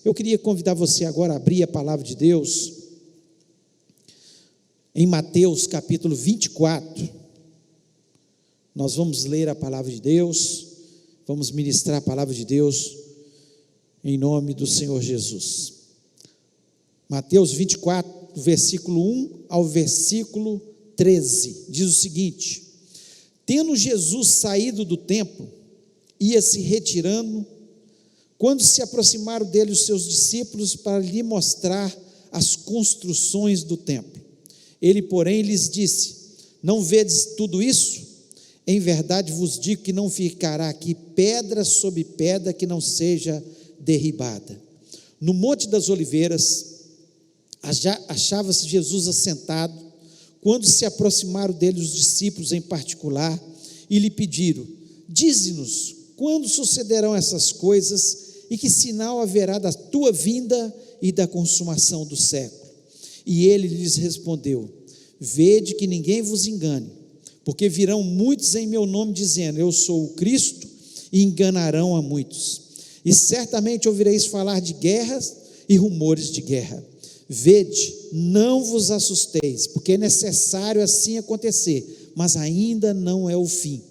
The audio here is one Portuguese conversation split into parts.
Eu queria convidar você agora a abrir a palavra de Deus em Mateus capítulo 24, nós vamos ler a palavra de Deus, vamos ministrar a palavra de Deus em nome do Senhor Jesus. Mateus 24, versículo 1 ao versículo 13, diz o seguinte: tendo Jesus saído do templo, ia se retirando, quando se aproximaram dele os seus discípulos para lhe mostrar as construções do templo. Ele, porém, lhes disse: não vedes tudo isso? Em verdade vos digo que não ficará aqui pedra sobre pedra que não seja derribada. No Monte das Oliveiras, achava-se Jesus assentado, quando se aproximaram dele os discípulos em particular, e lhe pediram: dize-nos, quando sucederão essas coisas, e que sinal haverá da tua vinda e da consumação do século? E ele lhes respondeu: vede que ninguém vos engane, porque virão muitos em meu nome dizendo: eu sou o Cristo, e enganarão a muitos. E certamente ouvireis falar de guerras e rumores de guerra. Vede, não vos assusteis, porque é necessário assim acontecer, mas ainda não é o fim.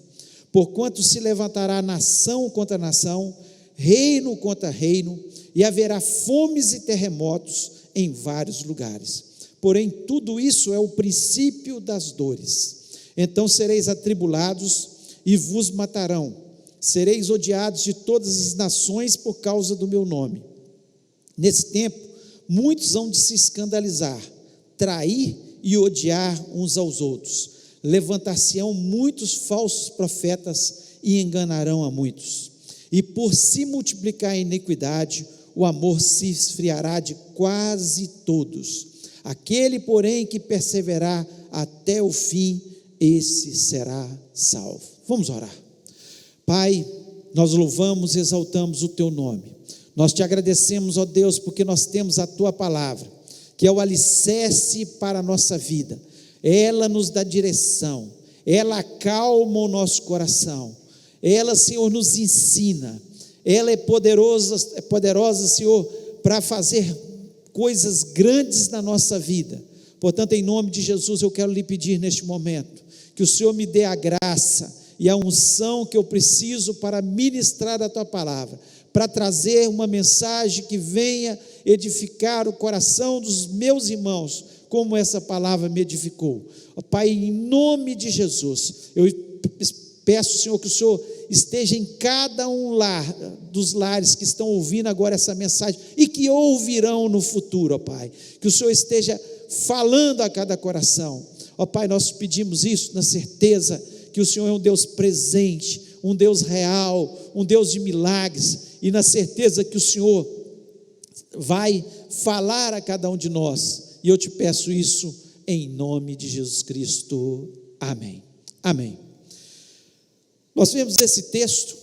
Porquanto se levantará nação contra nação, reino contra reino, e haverá fomes e terremotos em vários lugares. Porém, tudo isso é o princípio das dores. Então sereis atribulados e vos matarão. Sereis odiados de todas as nações por causa do meu nome. Nesse tempo, muitos hão de se escandalizar, trair e odiar uns aos outros. Levantar-se-ão muitos falsos profetas e enganarão a muitos. E por se multiplicar a iniquidade, o amor se esfriará de quase todos. Aquele, porém, que perseverar até o fim, esse será salvo. Vamos orar. Pai, nós louvamos e exaltamos o teu nome. Nós te agradecemos, ó Deus, porque nós temos a tua palavra, que é o alicerce para a nossa vida. Ela nos dá direção, ela acalma o nosso coração, ela, Senhor, nos ensina, ela é poderosa, Senhor, para fazer coisas grandes na nossa vida. Portanto, em nome de Jesus, eu quero lhe pedir neste momento, que o Senhor me dê a graça e a unção que eu preciso para ministrar a tua palavra, para trazer uma mensagem que venha edificar o coração dos meus irmãos, como essa palavra me edificou. Pai, em nome de Jesus, eu peço, Senhor, que o Senhor esteja em cada um dos lares que estão ouvindo agora essa mensagem e que ouvirão no futuro, ó Pai, que o Senhor esteja falando a cada coração. Ó Pai, nós pedimos isso na certeza que o Senhor é um Deus presente, um Deus real, um Deus de milagres, e na certeza que o Senhor vai falar a cada um de nós, e eu te peço isso em nome de Jesus Cristo, amém, amém. Nós vemos esse texto,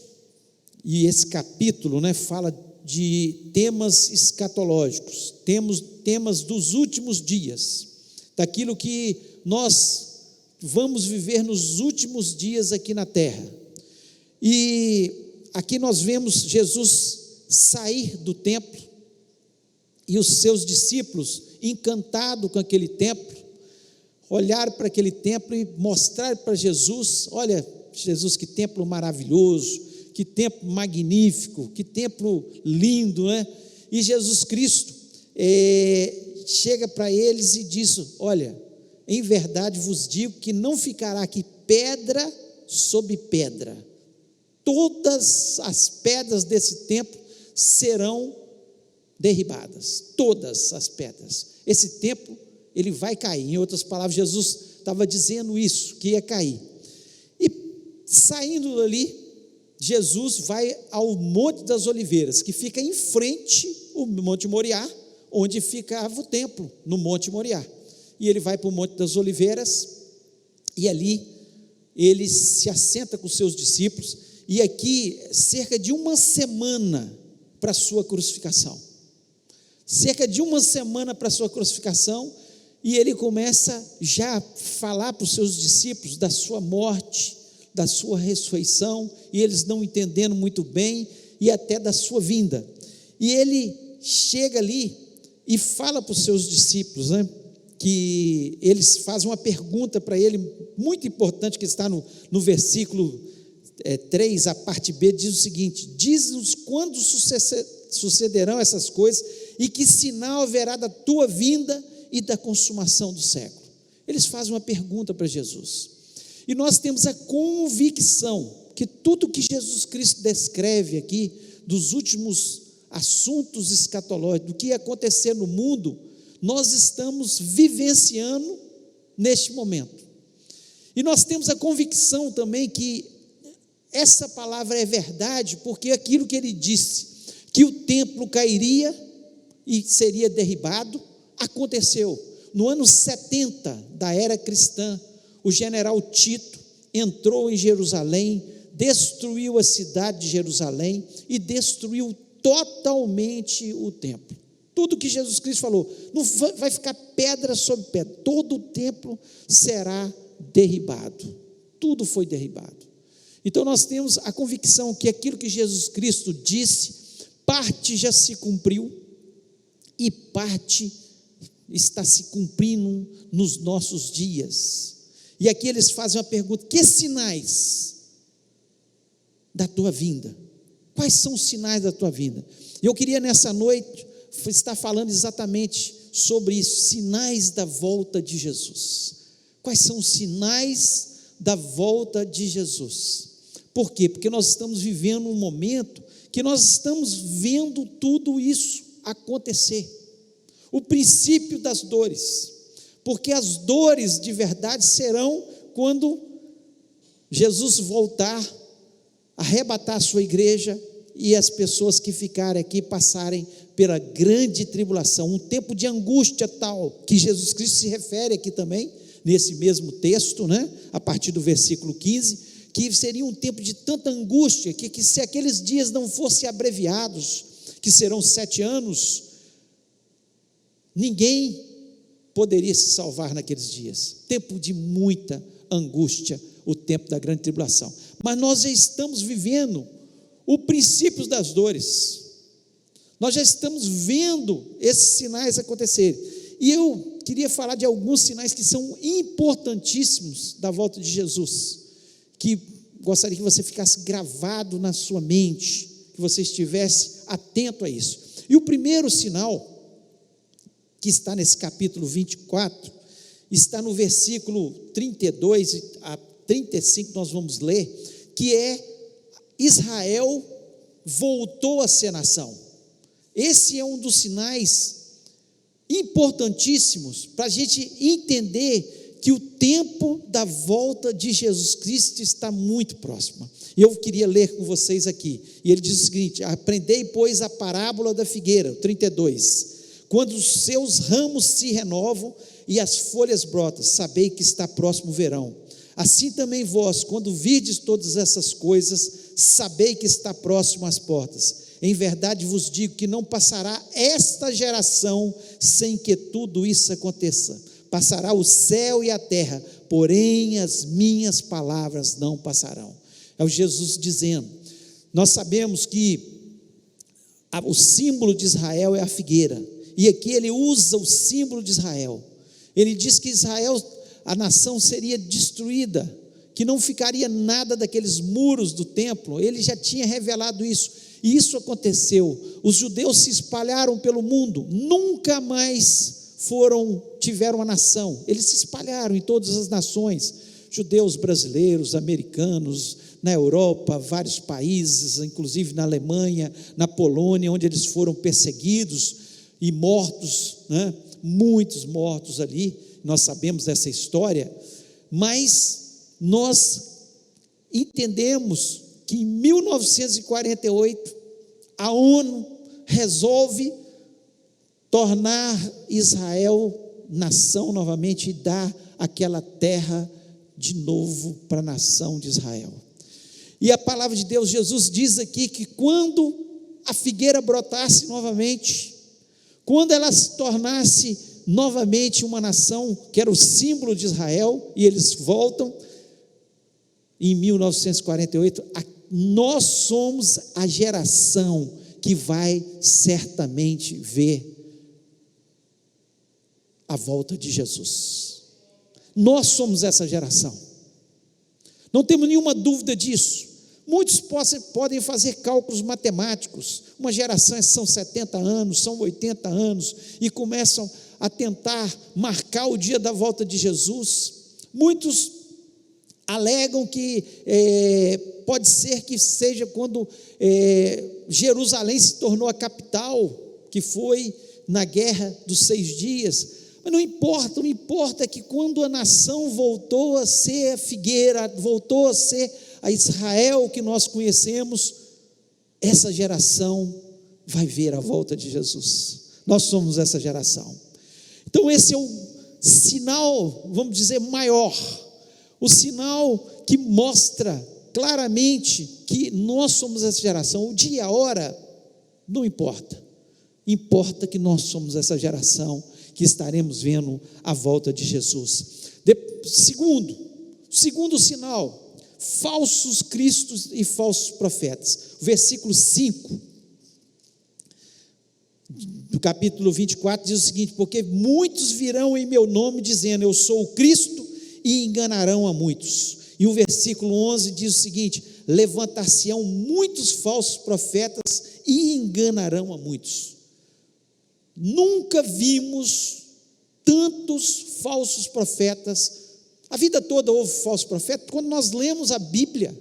e esse capítulo, fala de temas escatológicos, temas dos últimos dias, daquilo que nós vamos viver nos últimos dias aqui na terra. E aqui nós vemos Jesus sair do templo e os seus discípulos, encantados com aquele templo, olhar para aquele templo e mostrar para Jesus: olha, Jesus, que templo maravilhoso, que templo magnífico, que templo lindo, E Jesus Cristo chega para eles e diz: olha, em verdade vos digo que não ficará aqui pedra sobre pedra. Todas as pedras desse templo serão derribadas, todas as pedras. Esse templo, ele vai cair. Em outras palavras, Jesus estava dizendo isso, que ia cair. E saindo dali, Jesus vai ao Monte das Oliveiras, que fica em frente ao Monte Moriá, onde ficava o templo, no Monte Moriá. E ele vai para o Monte das Oliveiras, e ali ele se assenta com os seus discípulos, e aqui cerca de uma semana para a sua crucificação, e ele começa já a falar para os seus discípulos da sua morte, da sua ressurreição, e eles não entendendo muito bem, e até da sua vinda, e ele chega ali e fala para os seus discípulos, né, que eles fazem uma pergunta para ele, muito importante, que está no versículo 3, a parte B, diz o seguinte: diz-nos quando sucederão essas coisas, e que sinal haverá da tua vinda e da consumação do século. Eles fazem uma pergunta para Jesus, e nós temos a convicção que tudo que Jesus Cristo descreve aqui, dos últimos assuntos escatológicos, do que ia acontecer no mundo, nós estamos vivenciando neste momento, e nós temos a convicção também que essa palavra é verdade, porque aquilo que ele disse, que o templo cairia e seria derribado, aconteceu. No ano 70 da era cristã, o general Tito entrou em Jerusalém, destruiu a cidade de Jerusalém e destruiu totalmente o templo. Tudo que Jesus Cristo falou, não vai ficar pedra sobre pedra, todo o templo será derribado, tudo foi derribado. Então nós temos a convicção que aquilo que Jesus Cristo disse, parte já se cumpriu e parte está se cumprindo nos nossos dias. E aqui eles fazem uma pergunta: que sinais da tua vinda? Quais são os sinais da tua vinda? Eu queria nessa noite estar falando exatamente sobre isso, sinais da volta de Jesus. Quais são os sinais da volta de Jesus? Por quê? Porque nós estamos vivendo um momento que nós estamos vendo tudo isso acontecer. O princípio das dores, porque as dores de verdade serão quando Jesus voltar, arrebatar a sua igreja e as pessoas que ficarem aqui passarem pela grande tribulação, um tempo de angústia tal, que Jesus Cristo se refere aqui também, nesse mesmo texto, né? A partir do versículo 15, que seria um tempo de tanta angústia, que se aqueles dias não fossem abreviados, que serão 7 anos, ninguém poderia se salvar naqueles dias. Tempo de muita angústia, o tempo da grande tribulação. Mas nós já estamos vivendo o princípio das dores, nós já estamos vendo esses sinais acontecerem, e eu queria falar de alguns sinais que são importantíssimos da volta de Jesus, que gostaria que você ficasse gravado na sua mente, que você estivesse atento a isso. E o primeiro sinal, que está nesse capítulo 24, está no versículo 32 a 35, nós vamos ler, que é: Israel voltou a ser nação. Esse é um dos sinais importantíssimos para a gente entender que o tempo da volta de Jesus Cristo está muito próximo. E eu queria ler com vocês aqui, e ele diz o seguinte: aprendei, pois, a parábola da figueira, 32, quando os seus ramos se renovam e as folhas brotam, sabei que está próximo o verão. Assim também vós, quando virdes todas essas coisas, sabei que está próximo às portas. Em verdade vos digo que não passará esta geração sem que tudo isso aconteça. Passará o céu e a terra, porém as minhas palavras não passarão. É o Jesus dizendo. Nós sabemos que o símbolo de Israel é a figueira, e aqui ele usa o símbolo de Israel. Ele diz que Israel, a nação, seria destruída, que não ficaria nada daqueles muros do templo. Ele já tinha revelado isso, e isso aconteceu. Os judeus se espalharam pelo mundo, nunca mais tiveram uma nação, eles se espalharam em todas as nações, judeus brasileiros, americanos, na Europa, vários países, inclusive na Alemanha, na Polônia, onde eles foram perseguidos e mortos, né? Muitos mortos ali, nós sabemos dessa história, mas nós entendemos que em 1948 a ONU resolve tornar Israel nação novamente e dar aquela terra de novo para a nação de Israel. E a palavra de Deus, Jesus diz aqui que quando a figueira brotasse novamente, quando ela se tornasse novamente uma nação, que era o símbolo de Israel, e eles voltam, em 1948, nós somos a geração que vai certamente ver a volta de Jesus. Nós somos essa geração, não temos nenhuma dúvida disso. Muitos podem fazer cálculos matemáticos, uma geração são 70 anos, são 80 anos, e começam a tentar marcar o dia da volta de Jesus. Muitos alegam que pode ser que seja quando Jerusalém se tornou a capital, que foi na guerra dos 6 dias, mas não importa, o importa é que quando a nação voltou a ser a figueira, voltou a ser a Israel que nós conhecemos, essa geração vai ver a volta de Jesus. Nós somos essa geração. Então esse é o sinal, vamos dizer, maior, o sinal que mostra claramente que nós somos essa geração. O dia, a hora, não importa, importa que nós somos essa geração que estaremos vendo a volta de Jesus. Segundo sinal, falsos cristos e falsos profetas. Versículo 5 do capítulo 24 diz o seguinte: porque muitos virão em meu nome dizendo, eu sou o Cristo, e enganarão a muitos. E o versículo 11 diz o seguinte: levantar-se-ão muitos falsos profetas e enganarão a muitos. Nunca vimos tantos falsos profetas. A vida toda houve falsos profetas. Quando nós lemos a Bíblia,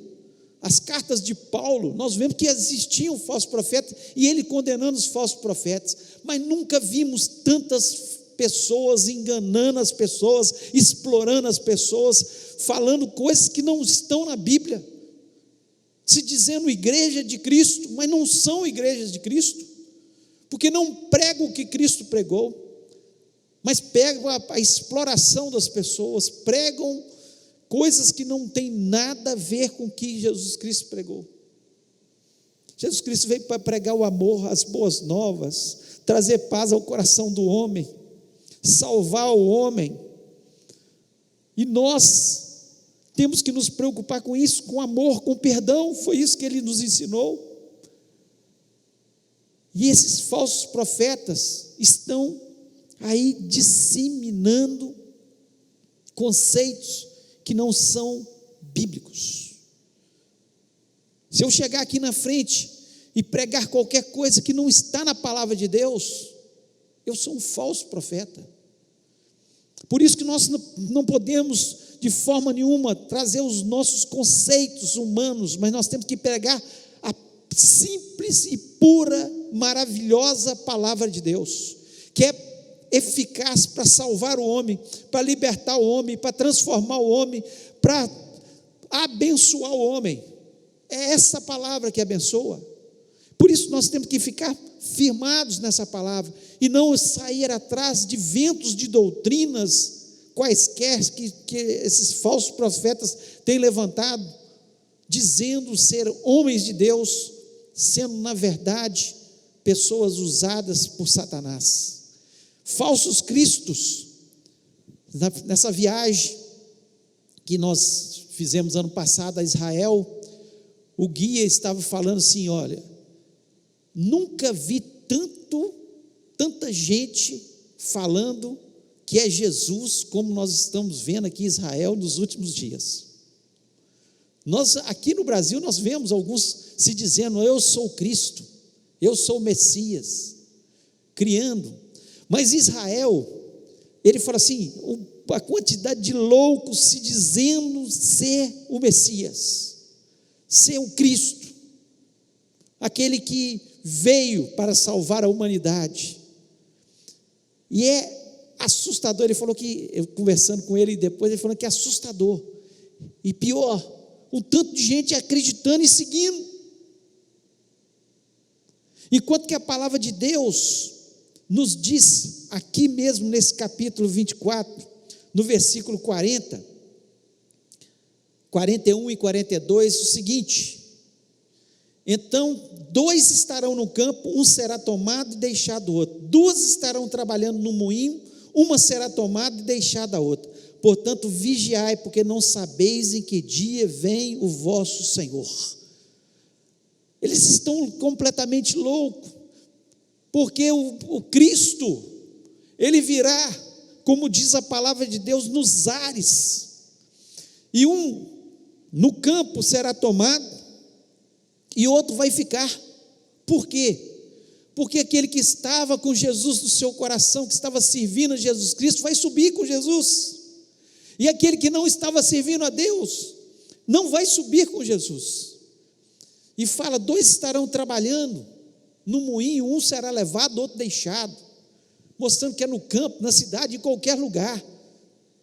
as cartas de Paulo, nós vemos que existiam falsos profetas, e ele condenando os falsos profetas, mas nunca vimos tantas pessoas enganando as pessoas, explorando as pessoas, falando coisas que não estão na Bíblia, se dizendo igreja de Cristo, mas não são igrejas de Cristo, porque não pregam o que Cristo pregou, mas pegam a exploração das pessoas, pregam coisas que não tem nada a ver com o que Jesus Cristo pregou. Jesus Cristo veio para pregar o amor, as boas novas, trazer paz ao coração do homem, salvar o homem, e nós temos que nos preocupar com isso, com amor, com perdão. Foi isso que ele nos ensinou. E esses falsos profetas estão aí disseminando conceitos que não são bíblicos. Se eu chegar aqui na frente e pregar qualquer coisa que não está na palavra de Deus, eu sou um falso profeta. Por isso que nós não podemos de forma nenhuma trazer os nossos conceitos humanos, mas nós temos que pregar a simples e pura, maravilhosa palavra de Deus, que é eficaz para salvar o homem, para libertar o homem, para transformar o homem, para abençoar o homem. É essa palavra que abençoa. Por isso nós temos que ficar firmados nessa palavra e não sair atrás de ventos de doutrinas quaisquer que esses falsos profetas têm levantado, dizendo ser homens de Deus, sendo na verdade pessoas usadas por Satanás. Falsos cristos. Nessa viagem que nós fizemos ano passado a Israel, o guia estava falando assim: olha, nunca vi tanta gente falando que é Jesus como nós estamos vendo aqui em Israel nos últimos dias. Nós aqui no Brasil nós vemos alguns se dizendo, eu sou Cristo, eu sou o Messias, criando. Mas Israel, ele fala assim, a quantidade de loucos se dizendo ser o Messias, ser o Cristo, aquele que veio para salvar a humanidade. E é assustador. Ele falou que, eu conversando com ele depois, ele falou que é assustador, e pior, um tanto de gente acreditando e seguindo, enquanto que a palavra de Deus nos diz, aqui mesmo nesse capítulo 24, no versículo 40, 41 e 42, o seguinte: então 2 estarão no campo, um será tomado e deixado o outro, 2 estarão trabalhando no moinho, uma será tomada e deixada a outra. Portanto, vigiai, porque não sabeis em que dia vem o vosso Senhor. Eles estão completamente loucos, porque o Cristo, ele virá, como diz a palavra de Deus, nos ares, e um no campo será tomado, e outro vai ficar. Por quê? Porque aquele que estava com Jesus no seu coração, que estava servindo a Jesus Cristo, vai subir com Jesus, e aquele que não estava servindo a Deus, não vai subir com Jesus. E fala, 2 estarão trabalhando no moinho, um será levado, outro deixado, mostrando que é no campo, na cidade, em qualquer lugar.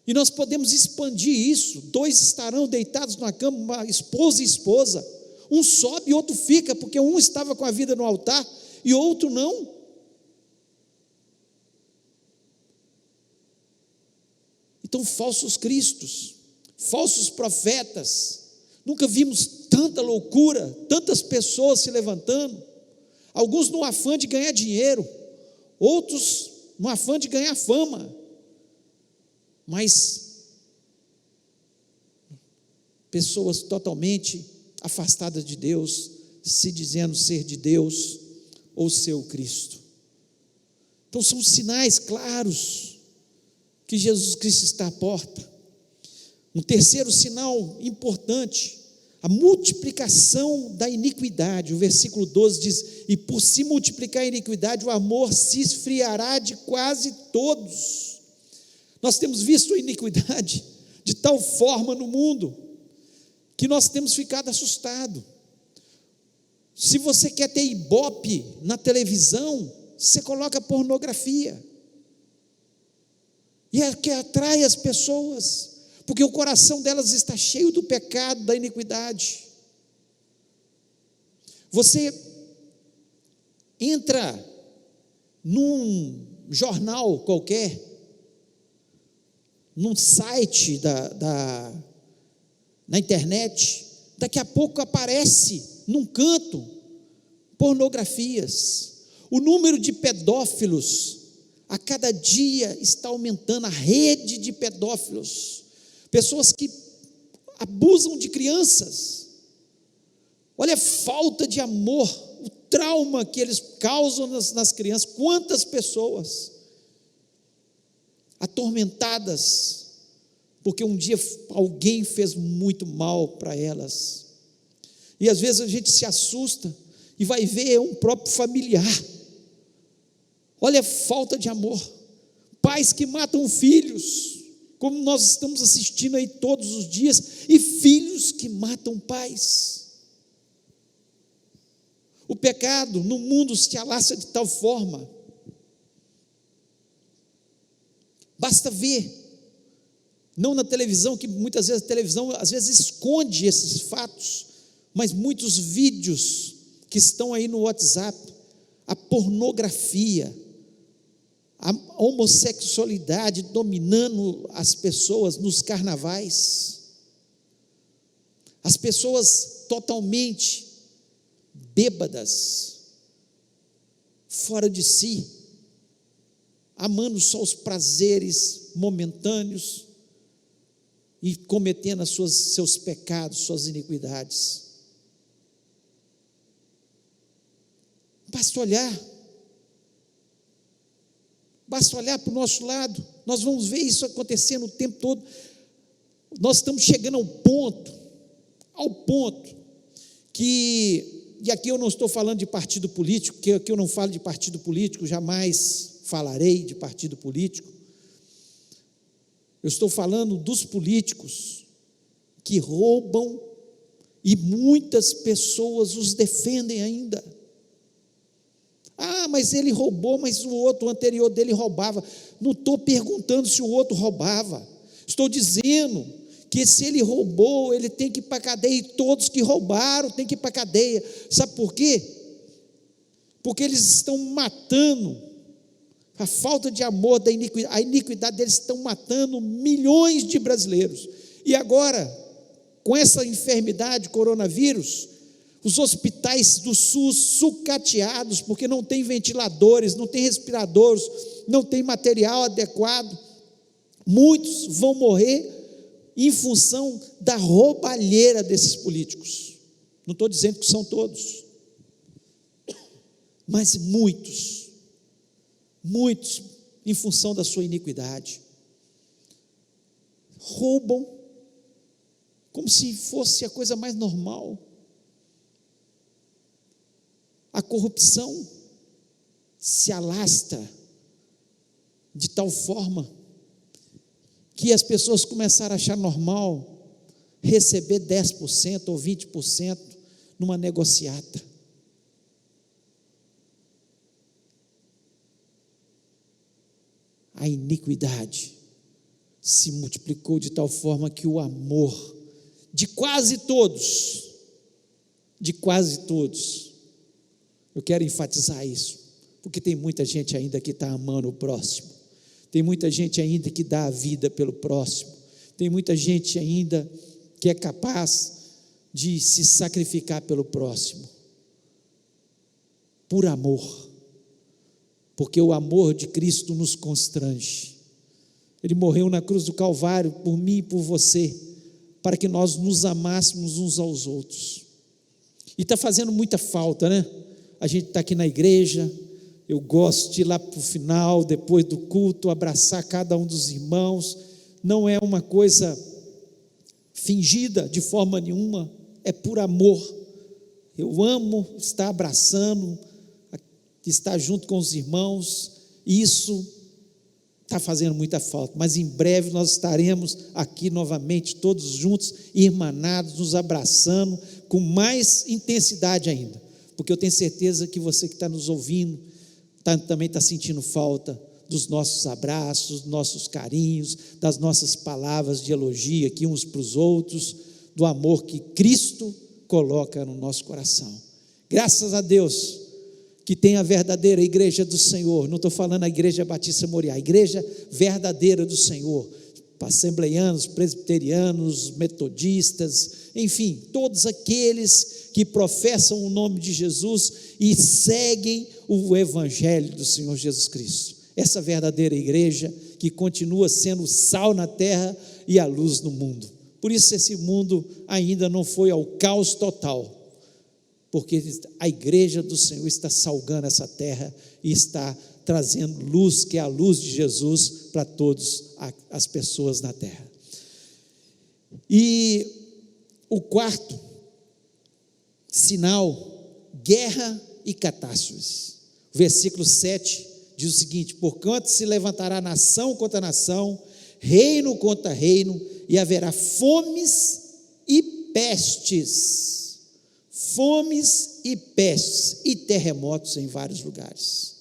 E nós podemos expandir isso, 2 estarão deitados na cama, uma esposa e esposa, um sobe e outro fica, porque um estava com a vida no altar, e outro não. Então, falsos cristos, falsos profetas, nunca vimos tanta loucura, tantas pessoas se levantando, alguns no afã de ganhar dinheiro, outros no afã de ganhar fama, mas pessoas totalmente afastadas de Deus, se dizendo ser de Deus ou seu Cristo. Então são sinais claros que Jesus Cristo está à porta. Um terceiro sinal importante, a multiplicação da iniquidade. O versículo 12 diz, e por se multiplicar a iniquidade, o amor se esfriará de quase todos. Nós temos visto a iniquidade de tal forma no mundo, que nós temos ficado assustados. Se você quer ter ibope na televisão, você coloca pornografia, e é que atrai as pessoas, porque o coração delas está cheio do pecado, da iniquidade. Você entra num jornal qualquer, num site na internet, daqui a pouco aparece num canto pornografias. O número de pedófilos a cada dia está aumentando, a rede de pedófilos, pessoas que abusam de crianças. Olha a falta de amor, o trauma que eles causam nas crianças. Quantas pessoas atormentadas, porque um dia alguém fez muito mal para elas, e às vezes a gente se assusta, e vai ver um próprio familiar. Olha a falta de amor, pais que matam filhos, como nós estamos assistindo aí todos os dias, e filhos que matam pais. O pecado no mundo se alastra de tal forma, basta ver, não na televisão, que muitas vezes a televisão às vezes esconde esses fatos, mas muitos vídeos que estão aí no WhatsApp, a pornografia, a homossexualidade dominando as pessoas nos carnavais, as pessoas totalmente bêbadas, fora de si, amando só os prazeres momentâneos e cometendo seus pecados, suas iniquidades. Basta olhar para o nosso lado, nós vamos ver isso acontecendo o tempo todo. Nós estamos chegando ao ponto que, e aqui eu não estou falando de partido político, porque aqui eu não falo de partido político, jamais falarei de partido político. Eu estou falando dos políticos que roubam, e muitas pessoas os defendem ainda. Ah, mas ele roubou, mas o anterior dele roubava. Não estou perguntando se o outro roubava, estou dizendo que se ele roubou, ele tem que ir para a cadeia, e todos que roubaram têm que ir para a cadeia. Sabe por quê? Porque eles estão matando, a falta de amor, a iniquidade deles estão matando milhões de brasileiros. E agora, com essa enfermidade, coronavírus, os hospitais do SUS sucateados, porque não tem ventiladores, não tem respiradores, não tem material adequado. Muitos vão morrer em função da roubalheira desses políticos. Não estou dizendo que são todos, Mas muitos, em função da sua iniquidade, roubam como se fosse a coisa mais normal. A corrupção se alastra de tal forma que as pessoas começaram a achar normal receber 10% ou 20% numa negociata. A iniquidade se multiplicou de tal forma que o amor de quase todos, eu quero enfatizar isso, porque tem muita gente ainda que está amando o próximo, tem muita gente ainda que dá a vida pelo próximo, tem muita gente ainda que é capaz de se sacrificar pelo próximo, por amor, porque o amor de Cristo nos constrange. Ele morreu na cruz do Calvário por mim e por você, para que nós nos amássemos uns aos outros. E está fazendo muita falta, né? A gente está aqui na igreja, eu gosto de ir lá para o final, depois do culto, abraçar cada um dos irmãos. Não é uma coisa fingida de forma nenhuma, é por amor. Eu amo estar abraçando, estar junto com os irmãos, e isso está fazendo muita falta, mas em breve nós estaremos aqui novamente, todos juntos, irmanados, nos abraçando, com mais intensidade ainda, porque eu tenho certeza que você que está nos ouvindo, também está sentindo falta dos nossos abraços, dos nossos carinhos, das nossas palavras de elogio aqui uns para os outros, do amor que Cristo coloca no nosso coração. Graças a Deus que tem a verdadeira igreja do Senhor. Não estou falando a igreja Batista Moriá, a igreja verdadeira do Senhor, assembleianos, presbiterianos, metodistas, enfim, todos aqueles que professam o nome de Jesus e seguem o evangelho do Senhor Jesus Cristo. Essa verdadeira igreja que continua sendo o sal na terra e a luz no mundo. Por isso esse mundo ainda não foi ao caos total, porque a igreja do Senhor está salgando essa terra e está trazendo luz, que é a luz de Jesus, para todas as pessoas na terra. E o quarto sinal, guerra e catástrofes. O versículo 7 diz o seguinte: porquanto se levantará nação contra nação, reino contra reino, e haverá fomes e pestes, e terremotos em vários lugares.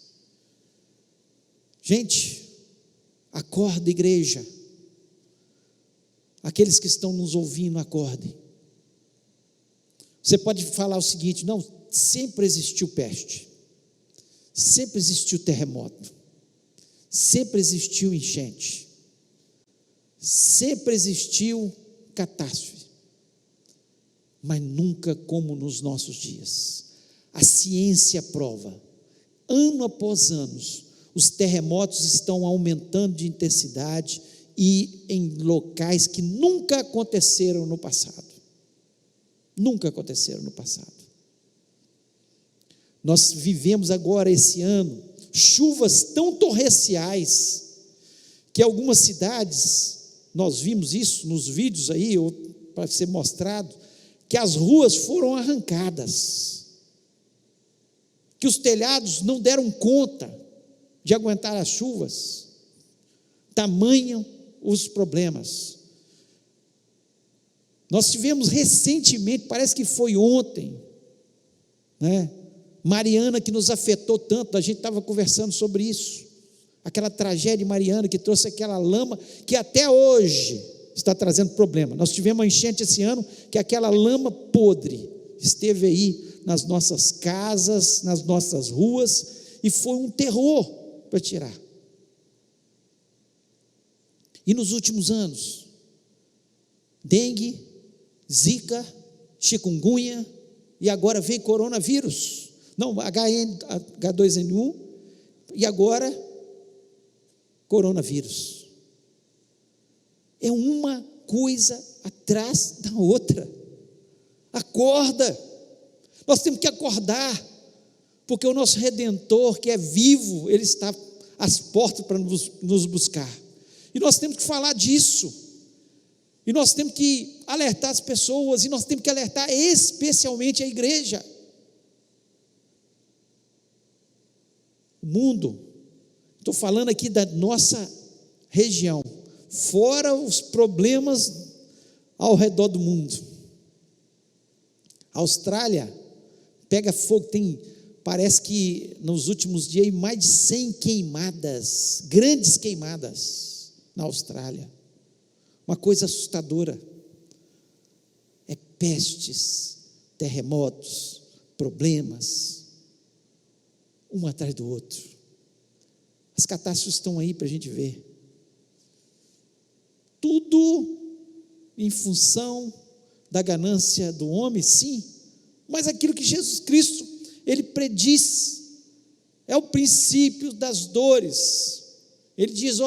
Gente, acorda, igreja, aqueles que estão nos ouvindo, acordem. Você pode falar o seguinte: não, sempre existiu peste, sempre existiu terremoto, sempre existiu enchente, sempre existiu catástrofe, mas nunca como nos nossos dias. A ciência prova, ano após ano, os terremotos estão aumentando de intensidade e em locais que nunca aconteceram no passado. Nunca aconteceram no passado. Nós vivemos agora esse ano chuvas tão torrenciais que algumas cidades, nós vimos isso nos vídeos aí, para ser mostrado, que as ruas foram arrancadas, que os telhados não deram conta de aguentar as chuvas, tamanho os problemas. Nós tivemos recentemente, parece que foi ontem, né? Mariana, que nos afetou tanto, a gente estava conversando sobre isso, aquela tragédia de Mariana, que trouxe aquela lama, que até hoje está trazendo problema. Nós tivemos uma enchente esse ano, que aquela lama podre esteve aí nas nossas casas, nas nossas ruas, e foi um terror para tirar. E nos últimos anos, dengue, zika, chikungunya, e agora vem coronavírus, não, H2N1, e agora coronavírus. É uma coisa atrás da outra. Acorda, nós temos que acordar, porque o nosso Redentor, que é vivo, Ele está às portas para nos buscar, e nós temos que falar disso, e nós temos que alertar as pessoas, e nós temos que alertar especialmente a igreja. O mundo, estou falando aqui da nossa região, fora os problemas ao redor do mundo. A Austrália pega fogo, parece que nos últimos dias mais de 100 queimadas, grandes queimadas na Austrália, uma coisa assustadora, é pestes, terremotos, problemas, um atrás do outro, as catástrofes estão aí para a gente ver, tudo em função da ganância do homem, sim, mas aquilo que Jesus Cristo, Ele prediz, é o princípio das dores. Ele diz,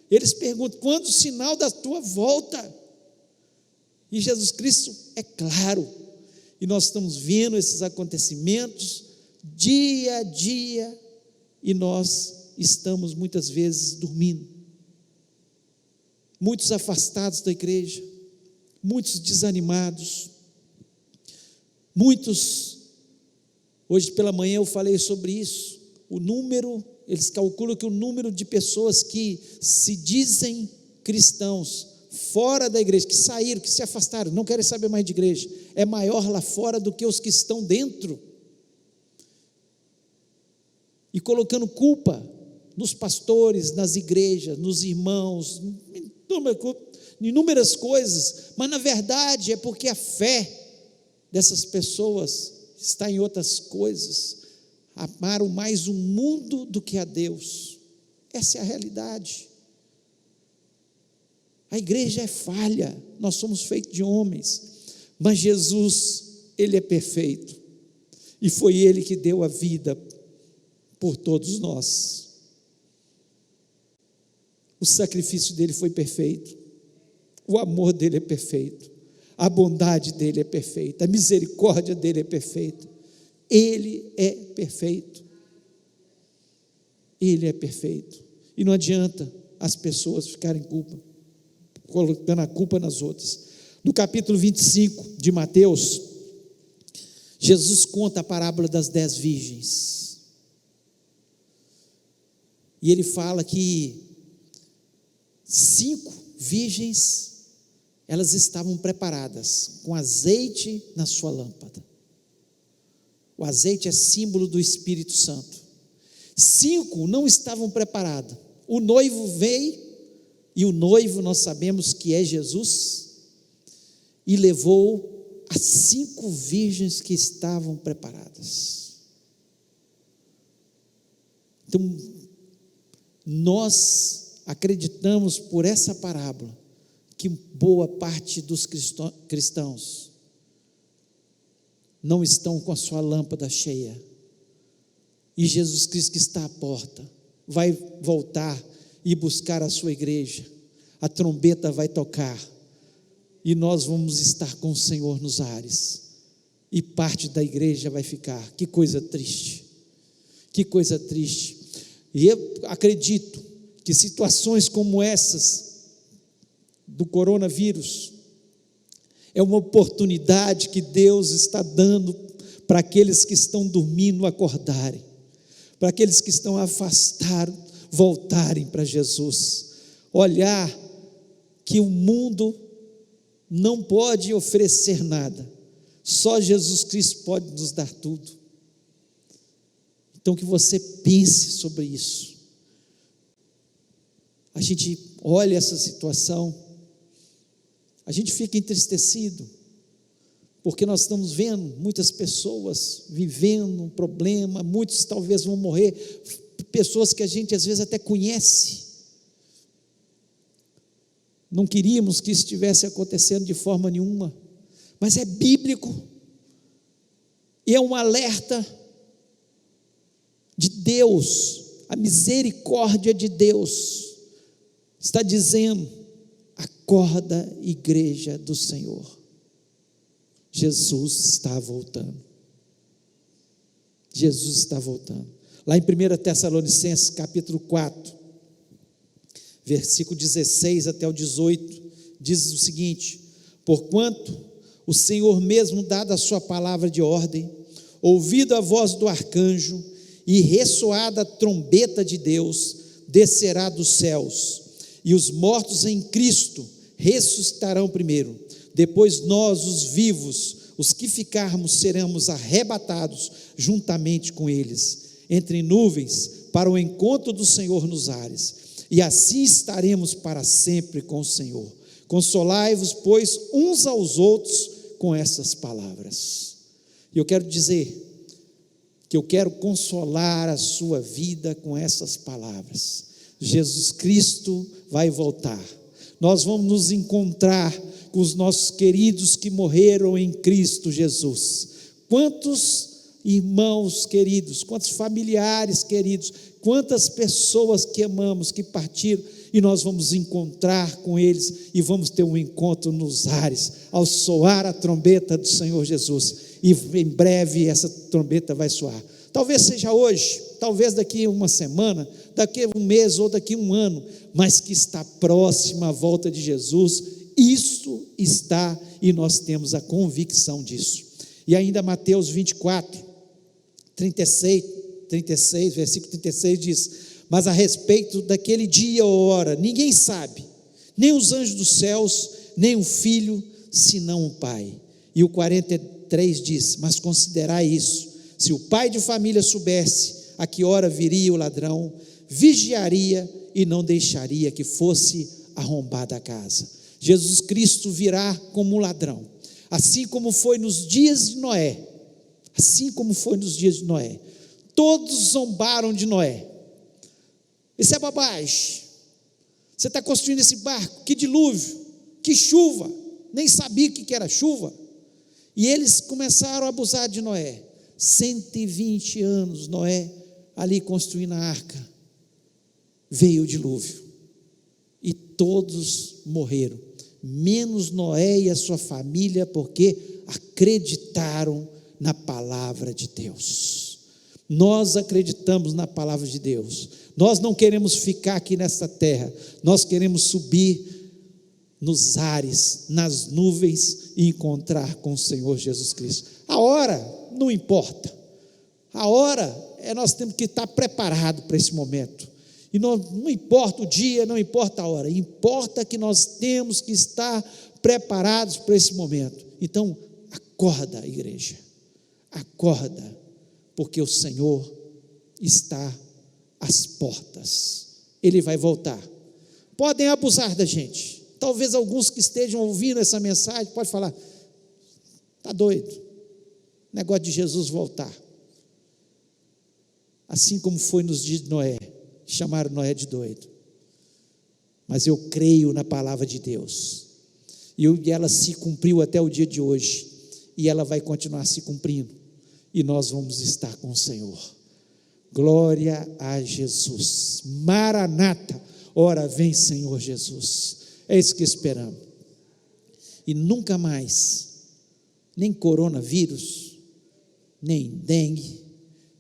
eles perguntam, quando o sinal da tua volta? E Jesus Cristo é claro, e nós estamos vendo esses acontecimentos, dia a dia, e nós estamos muitas vezes dormindo, muitos afastados da igreja, muitos desanimados, muitos, hoje pela manhã eu falei sobre isso, eles calculam que o número de pessoas que se dizem cristãos, fora da igreja, que saíram, que se afastaram, não querem saber mais de igreja, é maior lá fora do que os que estão dentro, e colocando culpa nos pastores, nas igrejas, nos irmãos, inúmeras coisas, mas na verdade é porque a fé dessas pessoas está em outras coisas, amaram mais o mundo do que a Deus, essa é a realidade. A igreja é falha, nós somos feitos de homens, mas Jesus, Ele é perfeito, e foi Ele que deu a vida por todos nós, o sacrifício dele foi perfeito, o amor dele é perfeito, a bondade dele é perfeita, a misericórdia dele é perfeita, ele é perfeito, ele é perfeito, e não adianta as pessoas ficarem colocando a culpa nas outras. No capítulo 25 de Mateus, Jesus conta a parábola das 10 virgens, e ele fala que 5 virgens, elas estavam preparadas, com azeite na sua lâmpada. O azeite é símbolo do Espírito Santo. 5 não estavam preparadas. O noivo veio, e o noivo nós sabemos que é Jesus, e levou as 5 virgens que estavam preparadas. Então, nós acreditamos por essa parábola, que boa parte dos cristãos não estão com a sua lâmpada cheia, e Jesus Cristo, que está à porta, vai voltar e buscar a sua igreja, a trombeta vai tocar, e nós vamos estar com o Senhor nos ares, e parte da igreja vai ficar. Que coisa triste, que coisa triste. E eu acredito que situações como essas do coronavírus é uma oportunidade que Deus está dando para aqueles que estão dormindo acordarem, para aqueles que estão afastados voltarem para Jesus, olhar que o mundo não pode oferecer nada, só Jesus Cristo pode nos dar tudo. Então que você pense sobre isso. A gente olha essa situação, a gente fica entristecido, porque nós estamos vendo muitas pessoas vivendo um problema, muitos talvez vão morrer, pessoas que a gente às vezes até conhece. Não queríamos que isso estivesse acontecendo de forma nenhuma, mas é bíblico, e é um alerta de Deus, a misericórdia de Deus, está dizendo: acorda, igreja do Senhor, Jesus está voltando. Jesus está voltando. Lá em 1 Tessalonicenses, capítulo 4, versículo 16 até o 18, diz o seguinte: porquanto o Senhor mesmo, dada a sua palavra de ordem, ouvido a voz do arcanjo e ressoada a trombeta de Deus, descerá dos céus, e os mortos em Cristo ressuscitarão primeiro. Depois nós, os vivos, os que ficarmos, seremos arrebatados juntamente com eles, entre nuvens, para o encontro do Senhor nos ares, e assim estaremos para sempre com o Senhor. Consolai-vos, pois, uns aos outros com essas palavras. E eu quero dizer que eu quero consolar a sua vida com essas palavras. Jesus Cristo vai voltar. Nós vamos nos encontrar com os nossos queridos que morreram em Cristo Jesus. Quantos irmãos queridos, quantos familiares queridos, quantas pessoas que amamos, que partiram, e nós vamos encontrar com eles, e vamos ter um encontro nos ares, ao soar a trombeta do Senhor Jesus, e em breve essa trombeta vai soar. Talvez seja hoje, talvez daqui uma semana, daqui um mês ou daqui um ano, mas que está próxima a volta de Jesus. Isso está, e nós temos a convicção disso. E ainda Mateus 24, 36, versículo 36 diz: mas a respeito daquele dia ou hora, ninguém sabe, nem os anjos dos céus, nem o Filho, senão o Pai. E o 43 diz: mas considerai isso, se o pai de família soubesse a que hora viria o ladrão, vigiaria e não deixaria que fosse arrombada a casa. Jesus Cristo virá como um ladrão, assim como foi nos dias de Noé. Assim como foi nos dias de Noé, todos zombaram de Noé. Isso é bobagem. Você está construindo esse barco, que dilúvio, que chuva, nem sabia o que era chuva. E eles começaram a abusar de Noé. 120 anos Noé ali construindo a arca. Veio o dilúvio e todos morreram, menos Noé e a sua família, porque acreditaram na palavra de Deus. Nós acreditamos na palavra de Deus. Nós não queremos ficar aqui nesta terra, nós queremos subir nos ares, nas nuvens, e encontrar com o Senhor Jesus Cristo. A hora não importa, a hora nós temos que estar preparados para esse momento. E não importa o dia, não importa a hora, importa que nós temos que estar preparados para esse momento. Então, acorda, igreja, acorda, porque o Senhor está às portas, Ele vai voltar. Podem abusar da gente, talvez alguns que estejam ouvindo essa mensagem, podem falar: está doido, negócio de Jesus voltar. Assim como foi nos dias de Noé, chamaram Noé de doido, mas eu creio na palavra de Deus, e ela se cumpriu até o dia de hoje, e ela vai continuar se cumprindo, e nós vamos estar com o Senhor. Glória a Jesus. Maranata, ora vem Senhor Jesus. É isso que esperamos. E nunca mais, nem coronavírus, nem dengue,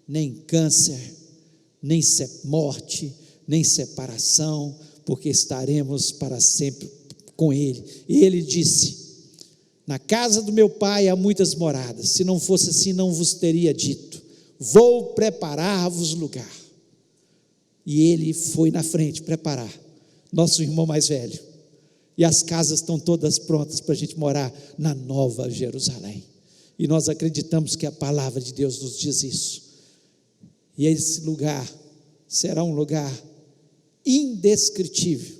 nem câncer, nem morte, nem separação, porque estaremos para sempre com Ele. E Ele disse: na casa do meu Pai há muitas moradas, se não fosse assim não vos teria dito, vou preparar-vos lugar. E Ele foi na frente preparar, nosso irmão mais velho, e as casas estão todas prontas para a gente morar na Nova Jerusalém, e nós acreditamos que a palavra de Deus nos diz isso. E esse lugar será um lugar indescritível,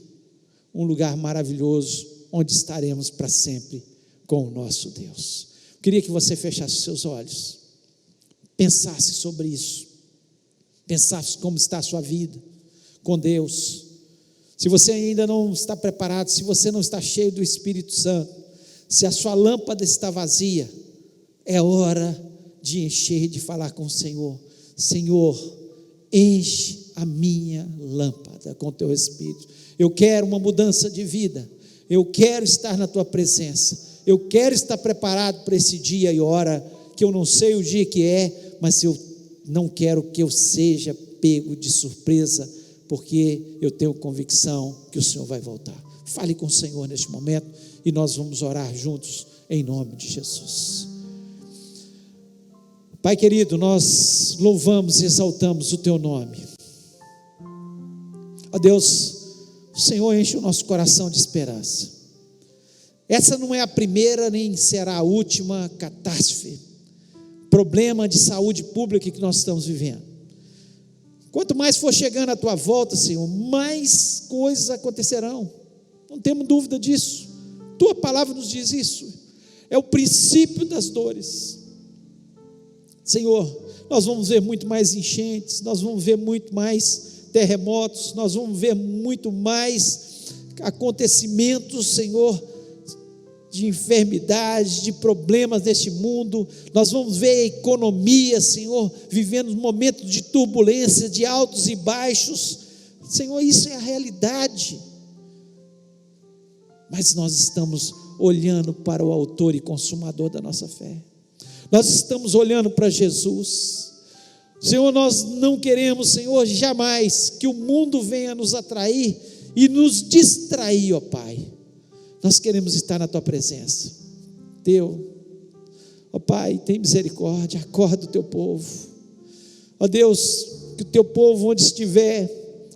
um lugar maravilhoso, onde estaremos para sempre com o nosso Deus. Eu queria que você fechasse os seus olhos, pensasse sobre isso, pensasse como está a sua vida com Deus. Se você ainda não está preparado, se você não está cheio do Espírito Santo, se a sua lâmpada está vazia, é hora de encher, de falar com o Senhor: Senhor, enche a minha lâmpada com o teu Espírito. Eu quero uma mudança de vida, eu quero estar na tua presença, eu quero estar preparado para esse dia e hora, que eu não sei o dia que é, mas eu não quero que eu seja pego de surpresa, porque eu tenho convicção que o Senhor vai voltar. Fale com o Senhor neste momento e nós vamos orar juntos em nome de Jesus. Pai querido, nós louvamos e exaltamos o Teu nome. Ó Deus, o Senhor enche o nosso coração de esperança. Essa não é a primeira nem será a última catástrofe, problema de saúde pública que nós estamos vivendo. Quanto mais for chegando à Tua volta, Senhor, mais coisas acontecerão, não temos dúvida disso. Tua palavra nos diz isso, é o princípio das dores. Senhor, nós vamos ver muito mais enchentes, nós vamos ver muito mais terremotos, nós vamos ver muito mais acontecimentos, Senhor, de enfermidades, de problemas neste mundo. Nós vamos ver a economia, Senhor, vivendo momentos de turbulência, de altos e baixos. Senhor, isso é a realidade. Mas nós estamos olhando para o autor e consumador da nossa fé. Nós estamos olhando para Jesus. Senhor, nós não queremos, Senhor, jamais que o mundo venha nos atrair e nos distrair, ó Pai. Nós queremos estar na Tua presença. Ó Pai, tem misericórdia, acorda o Teu povo. Ó Deus, que o Teu povo onde estiver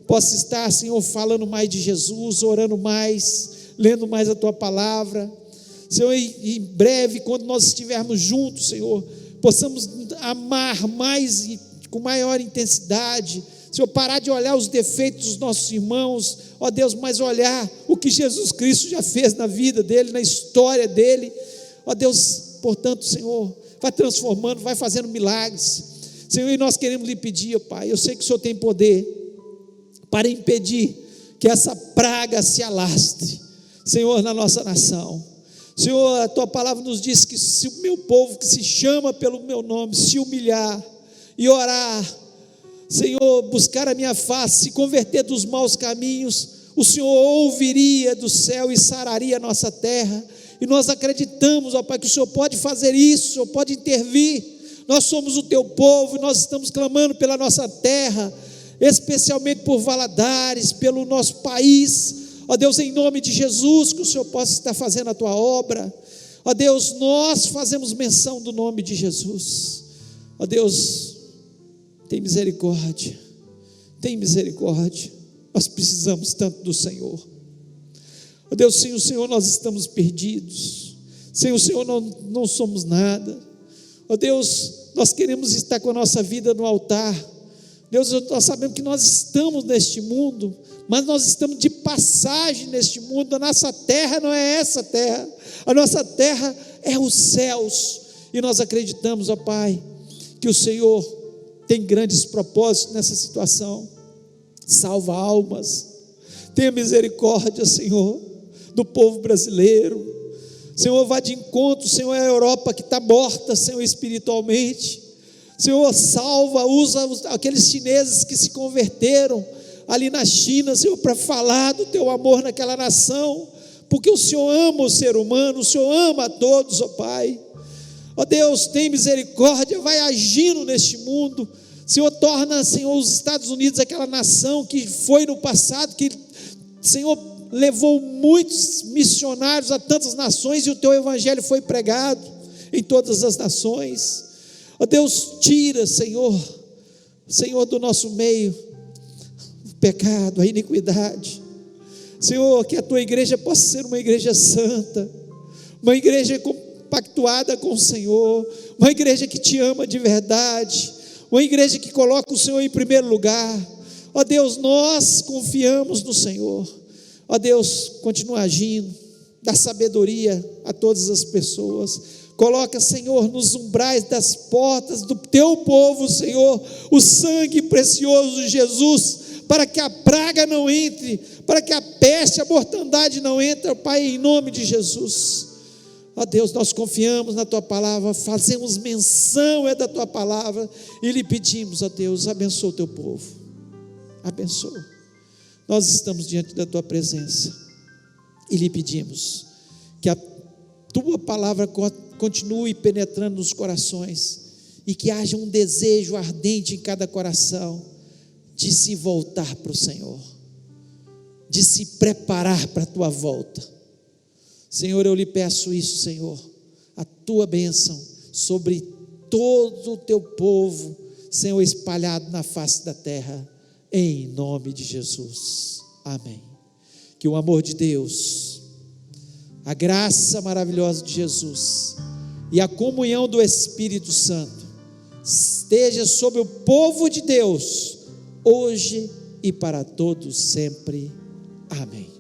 possa estar, Senhor, falando mais de Jesus, orando mais, lendo mais a Tua palavra. Senhor, em breve, quando nós estivermos juntos, Senhor, possamos amar mais e com maior intensidade. Senhor, parar de olhar os defeitos dos nossos irmãos, ó Deus, mas olhar o que Jesus Cristo já fez na vida dele, na história dele. Ó Deus, portanto, Senhor, vai transformando, vai fazendo milagres. Senhor, e nós queremos lhe pedir, ó Pai, eu sei que o Senhor tem poder para impedir que essa praga se alastre, Senhor, na nossa nação. Senhor, a Tua palavra nos diz que se o meu povo que se chama pelo meu nome se humilhar e orar, Senhor, buscar a minha face, se converter dos maus caminhos, o Senhor ouviria do céu e sararia a nossa terra. E nós acreditamos, ó Pai, que o Senhor pode fazer isso, o Senhor pode intervir. Nós somos o Teu povo e nós estamos clamando pela nossa terra, especialmente por Valadares, pelo nosso país. Ó Deus, em nome de Jesus, que o Senhor possa estar fazendo a Tua obra. Ó Deus, nós fazemos menção do nome de Jesus. Ó Deus, tem misericórdia, tem misericórdia. Nós precisamos tanto do Senhor. Ó Deus, sem o Senhor nós estamos perdidos. Sem o Senhor não somos nada. Ó Deus, nós queremos estar com a nossa vida no altar. Deus, nós sabemos que nós estamos neste mundo, mas nós estamos de passagem neste mundo. A nossa terra não é essa terra, a nossa terra é os céus, e nós acreditamos, ó Pai, que o Senhor tem grandes propósitos nessa situação. Salva almas, tenha misericórdia, Senhor, do povo brasileiro. Senhor, vá de encontro, Senhor, à Europa que está morta, Senhor, espiritualmente. Senhor, salva, usa aqueles chineses que se converteram ali na China, Senhor, para falar do Teu amor naquela nação, porque o Senhor ama o ser humano, o Senhor ama a todos, ó Pai. Ó Deus, tem misericórdia, vai agindo neste mundo. Senhor, torna, Senhor, os Estados Unidos aquela nação que foi no passado, que, Senhor, levou muitos missionários a tantas nações, e o Teu evangelho foi pregado em todas as nações. Ó Deus, tira, Senhor, do nosso meio o pecado, a iniquidade. Senhor, que a Tua igreja possa ser uma igreja santa, uma igreja compactuada com o Senhor, uma igreja que Te ama de verdade, uma igreja que coloca o Senhor em primeiro lugar. Ó Deus, nós confiamos no Senhor. Ó Deus, continua agindo, dá sabedoria a todas as pessoas. Coloca, Senhor, nos umbrais das portas do Teu povo, Senhor, o sangue precioso de Jesus, para que a praga não entre, para que a peste, a mortandade não entre, Pai, em nome de Jesus. Ó Deus, nós confiamos na Tua palavra, fazemos menção da Tua palavra e lhe pedimos, ó Deus, abençoa o Teu povo, abençoa. Nós estamos diante da Tua presença e lhe pedimos que a Tua palavra continue penetrando nos corações e que haja um desejo ardente em cada coração de se voltar para o Senhor, de se preparar para a tua volta. Senhor, eu lhe peço isso, Senhor, a tua bênção sobre todo o teu povo, Senhor, espalhado na face da terra, em nome de Jesus, amém. Que o amor de Deus, a graça maravilhosa de Jesus e a comunhão do Espírito Santo esteja sobre o povo de Deus, hoje e para todos sempre, amém.